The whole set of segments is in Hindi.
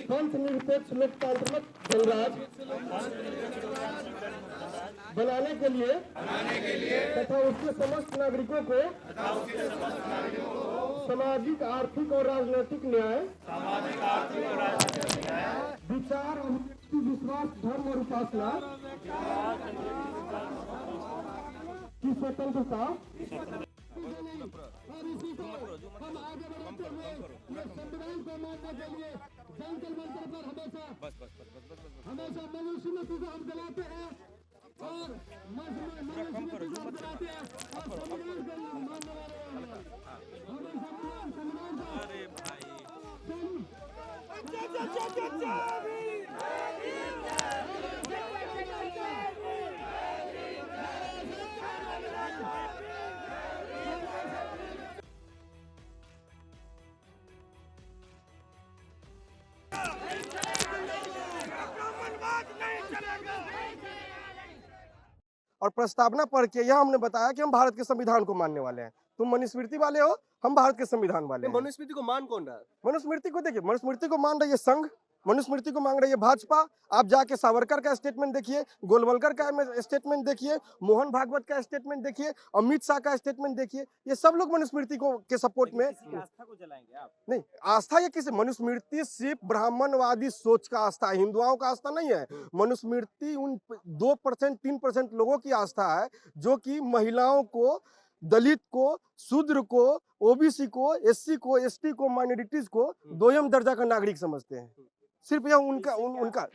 पंथ निरपेक्ष लोकतांत्रिक गणराज्य बनाने के लिए तथा उसके समस्त नागरिकों को सामाजिक, आर्थिक और राजनीतिक न्याय, विचार, अभिव्यक्ति, विश्वास, धर्म और उपासना की स्वतंत्रता और इसी को हम आगे बढ़ाते हुए संविधान को मानने के लिए जंतर मंतर पर हमेशा मनुस्मृति को हम जलाते हैं और मनुस्मृति को हम जलाते हैं और संविधान को मानने वाले हमेशा संविधान का और प्रस्तावना पढ़ के यह हमने बताया कि हम भारत के संविधान को मानने वाले हैं। तुम मनुस्मृति वाले हो, हम भारत के संविधान वाले हैं। मनुस्मृति को मान कौन रहा है? मनुस्मृति को देखिए, मनुस्मृति को मान रही है संघ, मनुस्मृति को मांग रही है भाजपा। आप जाके सावरकर का स्टेटमेंट देखिए, गोलवलकर का स्टेटमेंट देखिए, मोहन भागवत का स्टेटमेंट देखिए, अमित शाह का स्टेटमेंट देखिए, ये सब लोग मनुस्मृति को के सपोर्ट में। आस्था को जलाएंगे आप? नहीं, आस्था ये किसी, मनुस्मृति सिर्फ ब्राह्मणवादी सोच का आस्था है, हिंदुओं का आस्था नहीं है। मनुस्मृति उन 2% 3% लोगों की आस्था है जो कि महिलाओं को, दलित को, शूद्र को, ओबीसी को, एससी को, एसटी को, माइनॉरिटीज को दोयम दर्जा का नागरिक समझते हैं। सिर्फ यह उनका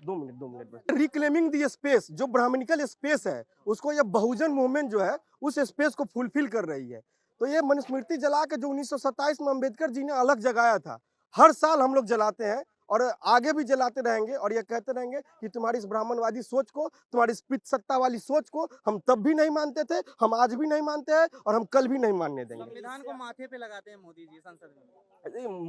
2 मिनट बस। रिक्लेमिंग दी स्पेस, जो ब्राह्मणिकल स्पेस है, उसको यह बहुजन मूवमेंट जो है उस स्पेस को फुलफिल कर रही है। तो ये मनुस्मृति जला के जो 1927 में अम्बेडकर जी ने अलग जगाया था, हर साल हम लोग जलाते हैं और आगे भी जलाते रहेंगे और ये कहते रहेंगे कि तुम्हारी इस ब्राह्मणवादी सोच को, तुम्हारी इस पित सत्ता वाली सोच को हम तब भी नहीं मानते थे, हम आज भी नहीं मानते हैं और हम कल भी नहीं मानने देंगे। संविधान को माथे पे लगाते हैं मोदी जी संसद में।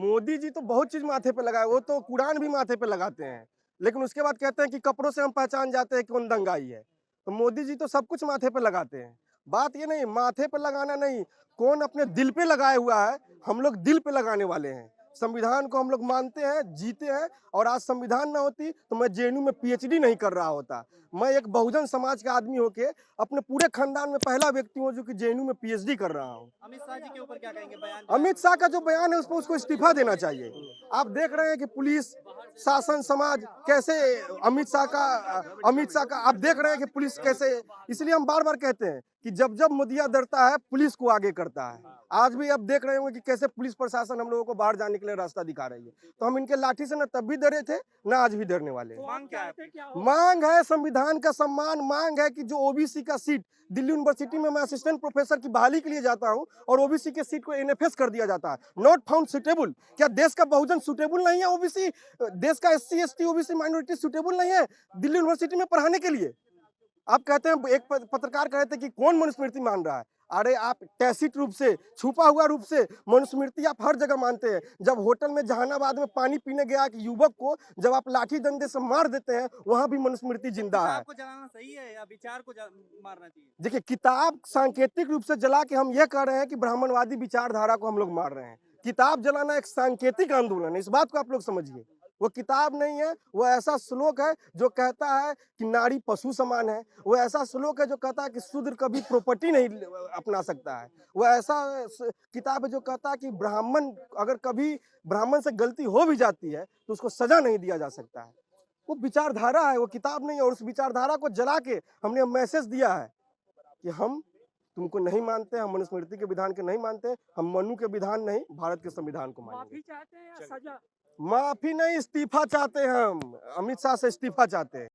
मोदी जी तो बहुत चीज माथे पे लगाए, वो तो कुरान भी माथे पे लगाते हैं, लेकिन उसके बाद कहते हैं कि कपड़ों से हम पहचान जाते हैं कौन दंगाई है। तो मोदी जी तो सब कुछ माथे पे लगाते हैं। बात ये नहीं, माथे पे लगाना नहीं, कौन अपने दिल पे लगाए हुआ है, हम लोग दिल पे लगाने वाले हैं। संविधान को हम लोग मानते हैं, जीते हैं, और आज संविधान ना होती तो मैं जेएनयू में पीएचडी नहीं कर रहा होता। मैं एक बहुजन समाज का आदमी होके अपने पूरे खानदान में पहला व्यक्ति हूँ जो कि जेएनयू में पीएचडी कर रहा हूँ। अमित शाह जी के ऊपर क्या कहेंगे? बयान अमित शाह का जो बयान है उस पर उसको इस्तीफा देना चाहिए। आप देख रहे हैं कि पुलिस, शासन, समाज कैसे अमित शाह का आप देख रहे हैं कि पुलिस कैसे, इसलिए हम बार बार कहते हैं कि जब जब मुदिया डरता है पुलिस को आगे करता है। आज भी आप देख रहे होंगे कि कैसे पुलिस प्रशासन हम लोगों को बाहर जाने के लिए रास्ता दिखा रही है। तो हम इनके लाठी से न तब भी डरे थे, ना आज भी डरने वाले हैं। मांग क्या है? मांग है संविधान का सम्मान, मांग है कि जो ओबीसी का सीट, दिल्ली यूनिवर्सिटी में मैं असिस्टेंट प्रोफेसर की बहाली के लिए जाता हूं और ओबीसी के सीट को एनएफएस कर दिया जाता है, नॉट फाउंड सुटेबल। क्या देश का बहुजन सुटेबल नहीं है? ओबीसी, देश का SC ST OBC minority suitable नहीं है दिल्ली यूनिवर्सिटी में पढ़ाने के लिए? आप कहते हैं, एक पत्रकार कह रहे थे कि कौन मनुस्मृति मान रहा है। अरे आप टैसिट रूप से, छुपा हुआ रूप से मनुस्मृति आप हर जगह मानते हैं। जब होटल में जहानाबाद में पानी पीने गया कि युवक को जब आप लाठी डंडे से मार देते हैं, वहां भी मनुस्मृति जिंदा है। आपको जलाना सही है या विचार को मारना चाहिए? देखिए, किताब सांकेतिक रूप से जला के हम ये कह रहे हैं कि ब्राह्मणवादी विचारधारा को हम लोग मार रहे हैं। किताब जलाना एक सांकेतिक आंदोलन है, इस बात को आप लोग समझिए। वो किताब नहीं है, वो ऐसा श्लोक है जो कहता है कि नारी पशु समान है। वो ऐसा श्लोक है जो कहता है कि शूद्र कभी प्रॉपर्टी नहीं अपना सकता है। वो ऐसा किताब है जो कहता है कि ब्राह्मण, अगर कभी ब्राह्मण से गलती हो भी जाती है तो उसको सजा नहीं दिया जा सकता है। वो विचारधारा है, वो किताब नहीं है। और उस विचारधारा को जला के हमने मैसेज दिया है कि हम तुमको नहीं मानते, हम मनुस्मृति के विधान के नहीं मानते, हम मनु के विधान नहीं, भारत के संविधान को मानते। माफी चाहते हैं या सजा? माफी नहीं, इस्तीफा चाहते हैं हम। अमित शाह से इस्तीफा चाहते हैं।